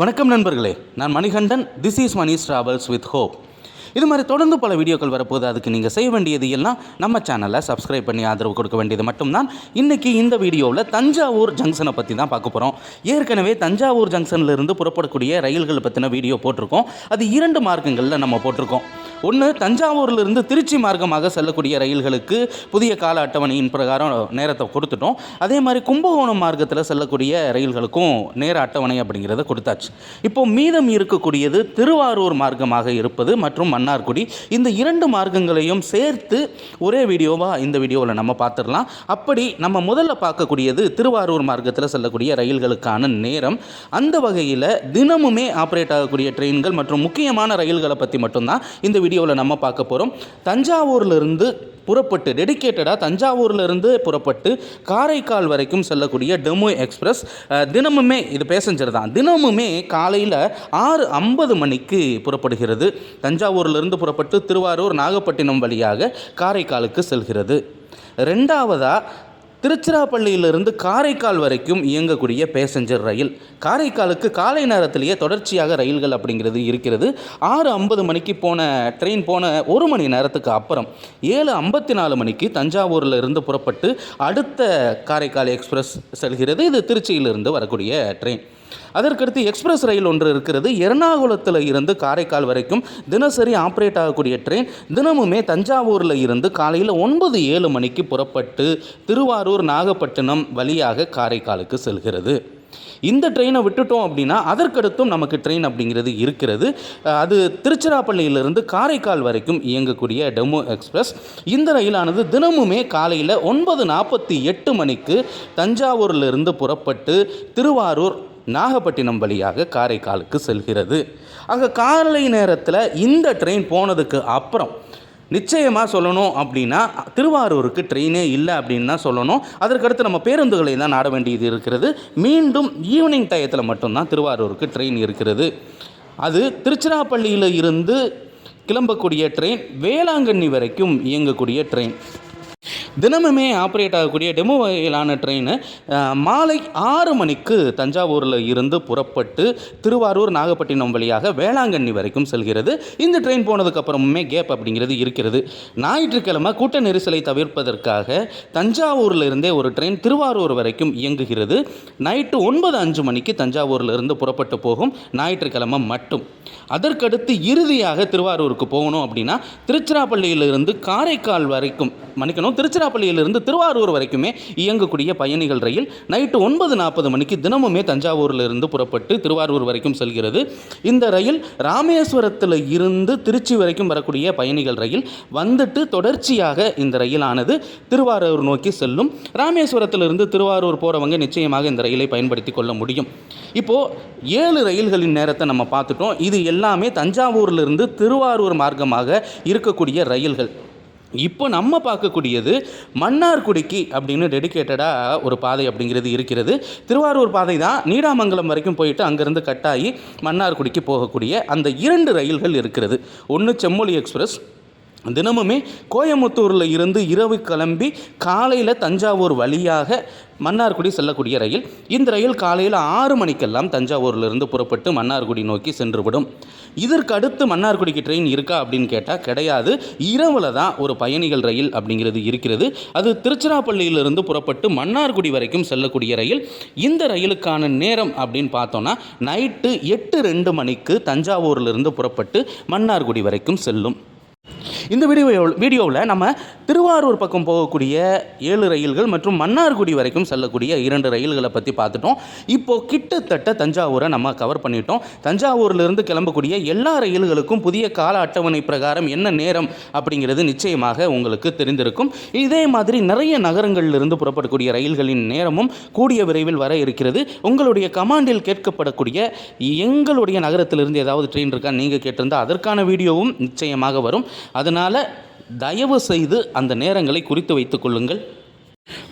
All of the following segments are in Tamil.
வணக்கம் நண்பர்களே, நான் Manikandan. This is Mani's travels with hope. இது மாதிரி தொடர்ந்து பல வீடியோக்கள் வரப்போது. அதுக்கு நீங்கள் செய்ய வேண்டியது எல்லாம் நம்ம சேனலை சப்ஸ்கிரைப் பண்ணி ஆதரவு கொடுக்க வேண்டியது மட்டும்தான். இன்றைக்கி இந்த வீடியோவில் தஞ்சாவூர் ஜங்ஷனை பற்றி தான் பார்க்க போகிறோம். ஏற்கனவே தஞ்சாவூர் ஜங்ஷன்லேருந்து புறப்படக்கூடிய ரயில்கள் பற்றின வீடியோ போட்டிருக்கோம். அது 2 மார்க்கங்களில் நம்ம போட்டிருக்கோம். ஒன்று, தஞ்சாவூரிலிருந்து திருச்சி மார்க்கமாக செல்லக்கூடிய ரயில்களுக்கு புதிய கால அட்டவணையின் பிரகாரம் நேரத்தை கொடுத்துட்டோம். அதே மாதிரி கும்பகோணம் மார்க்கத்தில் செல்லக்கூடிய ரயில்களுக்கும் நேர அட்டவணை அப்படிங்கிறத கொடுத்தாச்சு. இப்போது மீதம் இருக்கக்கூடியது திருவாரூர் மார்க்கமாக இருப்பது மற்றும் மன்னார்குடி. இந்த 2 மார்க்கங்களையும் சேர்த்து ஒரே வீடியோவாக இந்த வீடியோவில் நம்ம பார்த்துடலாம். அப்படி நம்ம முதல்ல பார்க்கக்கூடியது திருவாரூர் மார்க்கத்தில் செல்லக்கூடிய ரயில்களுக்கான நேரம். அந்த வகையில் தினமுமே ஆப்ரேட் ஆகக்கூடிய ட்ரெயின்கள் மற்றும் முக்கியமான ரயில்களை பற்றி மட்டும்தான் இந்த வீடியோவில் நம்ம பார்க்க போகிறோம். தஞ்சாவூரிலிருந்து புறப்பட்டு டெடிக்கேட்டடாக தஞ்சாவூரிலிருந்து புறப்பட்டு காரைக்கால் வரைக்கும் செல்லக்கூடிய டெமோ எக்ஸ்பிரஸ் தினமுமே இது பேசஞ்சர் தான். தினமுமே காலையில் 6:50 மணிக்கு புறப்படுகிறது. தஞ்சாவூரிலிருந்து புறப்பட்டு திருவாரூர் நாகப்பட்டினம் வழியாக காரைக்காலுக்கு செல்கிறது. ரெண்டாவதாக திருச்சிராப்பள்ளியிலிருந்து காரைக்கால் வரைக்கும் இயங்கக்கூடிய பேசஞ்சர் ரயில். காரைக்காலுக்கு காலை நேரத்திலேயே தொடர்ச்சியாக ரயில்கள் அப்படிங்கிறது இருக்கிறது. 6:50 மணிக்கு போன ட்ரெயின் போன 1 மணி நேரத்துக்கு அப்புறம் 7:54 மணிக்கு தஞ்சாவூரில் இருந்து புறப்பட்டு அடுத்த காரைக்கால் எக்ஸ்பிரஸ் செல்கிறது. இது திருச்சியிலிருந்து வரக்கூடிய ட்ரெயின். அதற்கடுத்து எக்ஸ்பிரஸ் ரயில் ஒன்று இருக்கிறது. எர்ணாகுளத்தில் இருந்து காரைக்கால் வரைக்கும் தினசரி ஆப்ரேட் ஆகக்கூடிய ட்ரெயின். தினமுமே தஞ்சாவூரில் இருந்து காலையில் 9:07 மணிக்கு புறப்பட்டு திருவாரூர் நாகப்பட்டினம் வழியாக காரைக்காலுக்கு செல்கிறது. இந்த ட்ரெயினை விட்டுட்டோம் அப்படின்னா அதற்கடுத்தும் நமக்கு ட்ரெயின் அப்படிங்கிறது இருக்கிறது. அது திருச்சிராப்பள்ளியிலிருந்து காரைக்கால் வரைக்கும் இயங்கக்கூடிய டெமோ எக்ஸ்பிரஸ். இந்த ரயிலானது தினமுமே காலையில் 9:48 மணிக்கு தஞ்சாவூரிலிருந்து புறப்பட்டு திருவாரூர் நாகப்பட்டினம் வழியாக காரைக்காலுக்கு செல்கிறது. ஆக காலை நேரத்தில் இந்த ட்ரெயின் போனதுக்கு அப்புறம் நிச்சயமாக சொல்லணும் அப்படின்னா திருவாரூருக்கு ட்ரெயினே இல்லை அப்படின்னு தான் சொல்லணும். அதற்கடுத்து நம்ம பேருந்துகளை தான் நாட வேண்டியது இருக்கிறது. மீண்டும் ஈவினிங் டயத்தில் மட்டும்தான் திருவாரூருக்கு ட்ரெயின் இருக்கிறது. அது திருச்சிராப்பள்ளியில் இருந்து கிளம்பக்கூடிய ட்ரெயின் வேளாங்கண்ணி வரைக்கும் இயங்கக்கூடிய ட்ரெயின். தினமுமே ஆப்ரேட் ஆகக்கூடிய டெமோ வகையிலான ட்ரெயின் மாலை 6 மணிக்கு தஞ்சாவூரில் இருந்து புறப்பட்டு திருவாரூர் நாகப்பட்டினம் வழியாக வேளாங்கண்ணி வரைக்கும் செல்கிறது. இந்த ட்ரெயின் போனதுக்கப்புறமுமே கேப் அப்படிங்கிறது இருக்கிறது. ஞாயிற்றுக்கிழமை கூட்ட நெரிசலை தவிர்ப்பதற்காக தஞ்சாவூரில் இருந்தே ஒரு ட்ரெயின் திருவாரூர் வரைக்கும் இயங்குகிறது. நைட்டு 9:05 மணிக்கு தஞ்சாவூரில் இருந்து புறப்பட்டு போகும், ஞாயிற்றுக்கிழமை மட்டும். அதற்கடுத்து இறுதியாக திருவாரூருக்கு போகணும் அப்படின்னா திருச்சிராப்பள்ளியிலிருந்து காரைக்கால் வரைக்கும் திருச்சிராப்பள்ளியிலிருந்து திருவாரூர் வரைக்குமே இயங்கக்கூடிய பயணிகள் ரயில் நைட்டு 9:40 மணிக்கு தினமுமே தஞ்சாவூரிலிருந்து புறப்பட்டு திருவாரூர் வரைக்கும் செல்கிறது. இந்த ரயில் ராமேஸ்வரத்தில் இருந்து திருச்சி வரைக்கும் வரக்கூடிய பயணிகள் ரயில் வந்துட்டு தொடர்ச்சியாக இந்த ரயிலானது திருவாரூர் நோக்கி செல்லும். ராமேஸ்வரத்திலிருந்து திருவாரூர் போகிறவங்க நிச்சயமாக இந்த ரயிலை பயன்படுத்தி கொள்ள முடியும். இப்போது 7 ரயில்களின் நேரத்தை நம்ம பார்த்துட்டோம். இது எல்லாமே தஞ்சாவூரிலிருந்து திருவாரூர் மார்க்கமாக இருக்கக்கூடிய ரயில்கள். இப்போ நம்ம பார்க்கக்கூடியது மன்னார்குடிக்கு அப்படின்னு டெடிக்கேட்டடாக ஒரு பாதை அப்படிங்கிறது இருக்கிறது. திருவாரூர் பாதை தான் நீடாமங்கலம் வரைக்கும் போயிட்டு அங்கேருந்து கட்டாயி மன்னார்குடிக்கு போகக்கூடிய அந்த 2 ரயில்கள் இருக்கிறது. ஒன்று செம்மொழி எக்ஸ்பிரஸ். தினமுமே கோயமுத்தூரில் இருந்து இரவு கிளம்பி காலையில் தஞ்சாவூர் வழியாக மன்னார்குடி செல்லக்கூடிய ரயில். இந்த ரயில் காலையில் 6 மணிக்கெல்லாம் தஞ்சாவூரிலிருந்து புறப்பட்டு மன்னார்குடி நோக்கி சென்றுவிடும். இதற்கு அடுத்து மன்னார்குடிக்கு ட்ரெயின் இருக்கா அப்படின்னு கேட்டால் கிடையாது. இரவில் தான் ஒரு பயணிகள் ரயில் அப்படிங்கிறது இருக்கிறது. அது திருச்சிராப்பள்ளியிலிருந்து புறப்பட்டு மன்னார்குடி வரைக்கும் செல்லக்கூடிய ரயில். இந்த ரயிலுக்கான நேரம் அப்படின்னு பார்த்தோன்னா நைட்டு 8:02 மணிக்கு தஞ்சாவூரிலிருந்து புறப்பட்டு மன்னார்குடி வரைக்கும் செல்லும். இந்த வீடியோவில் நம்ம திருவாரூர் பக்கம் போகக்கூடிய 7 ரயில்கள் மற்றும் மன்னார்குடி வரைக்கும் செல்லக்கூடிய 2 ரயில்களை பற்றி பார்த்துட்டோம். இப்போது கிட்டத்தட்ட தஞ்சாவூரை நம்ம கவர் பண்ணிட்டோம். தஞ்சாவூரிலிருந்து கிளம்பக்கூடிய எல்லா ரயில்களுக்கும் புதிய கால அட்டவணை பிரகாரம் என்ன நேரம் அப்படிங்கிறது நிச்சயமாக உங்களுக்கு தெரிந்திருக்கும். இதே மாதிரி நிறைய நகரங்களிலிருந்து புறப்படக்கூடிய ரயில்களின் நேரமும் கூடிய விரைவில் வர இருக்கிறது. உங்களுடைய கமாண்டில் கேட்கப்படக்கூடிய எங்களுடைய நகரத்திலிருந்து ஏதாவது ட்ரெயின் இருக்கா நீங்கள் கேட்டிருந்தால் அதற்கான வீடியோவும் நிச்சயமாக வரும். அதனால் தயவு செய்து அந்த நேரங்களை குறித்து வைத்துக் கொள்ளுங்கள்.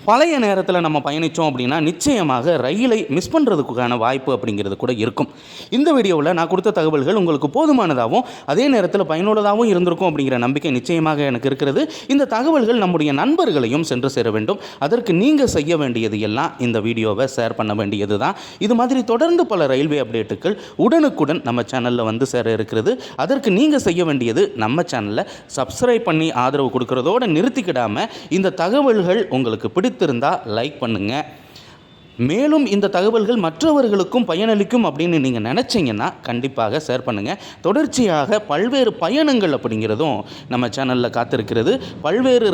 பழைய நேரத்தில் நம்ம பயணித்தோம் அப்படின்னா நிச்சயமாக ரயிலை மிஸ் பண்ணுறதுக்கான வாய்ப்பு அப்படிங்கிறது கூட இருக்கும். இந்த வீடியோவில் நான் கொடுத்த தகவல்கள் உங்களுக்கு போதுமானதாகவும் அதே நேரத்தில் பயனுள்ளதாகவும் இருந்திருக்கும் அப்படிங்கிற நம்பிக்கை நிச்சயமாக எனக்கு இருக்கிறது. இந்த தகவல்கள் நம்முடைய நண்பர்களையும் சென்று சேர வேண்டும். அதற்கு நீங்கள் செய்ய வேண்டியது எல்லாம் இந்த வீடியோவை ஷேர் பண்ண வேண்டியது தான். இது மாதிரி தொடர்ந்து பல ரயில்வே அப்டேட்டுகள் உடனுக்குடன் நம்ம சேனலில் வந்து சேர இருக்கிறது. அதற்கு நீங்கள் செய்ய வேண்டியது நம்ம சேனலில் சப்ஸ்கிரைப் பண்ணி ஆதரவு கொடுக்கறதோடு நிறுத்திக்கிடாமல் இந்த தகவல்கள் உங்களுக்கு பிடித்திருந்தால் லைக் பண்ணுங்கள். மேலும் இந்த தகவல்கள் மற்றவர்களுக்கும் பயனளிக்கும் அப்படின்னு நீங்கள் நினச்சிங்கன்னா கண்டிப்பாக ஷேர் பண்ணுங்கள். தொடர்ச்சியாக பல்வேறு பயணங்கள் அப்படிங்கிறதும் நம்ம சேனலில் காத்திருக்கிறது. பல்வேறு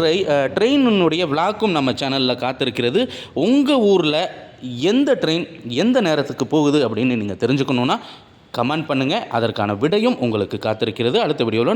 ட்ரெயினுடைய விளாக்கும் நம்ம சேனலில் காத்திருக்கிறது. உங்கள் ஊரில் எந்த ட்ரெயின் எந்த நேரத்துக்கு போகுது அப்படின்னு நீங்கள் தெரிஞ்சுக்கணுன்னா கமெண்ட் பண்ணுங்கள். அதற்கான விடையும் உங்களுக்கு காத்திருக்கிறது. அடுத்த வீடியோவில்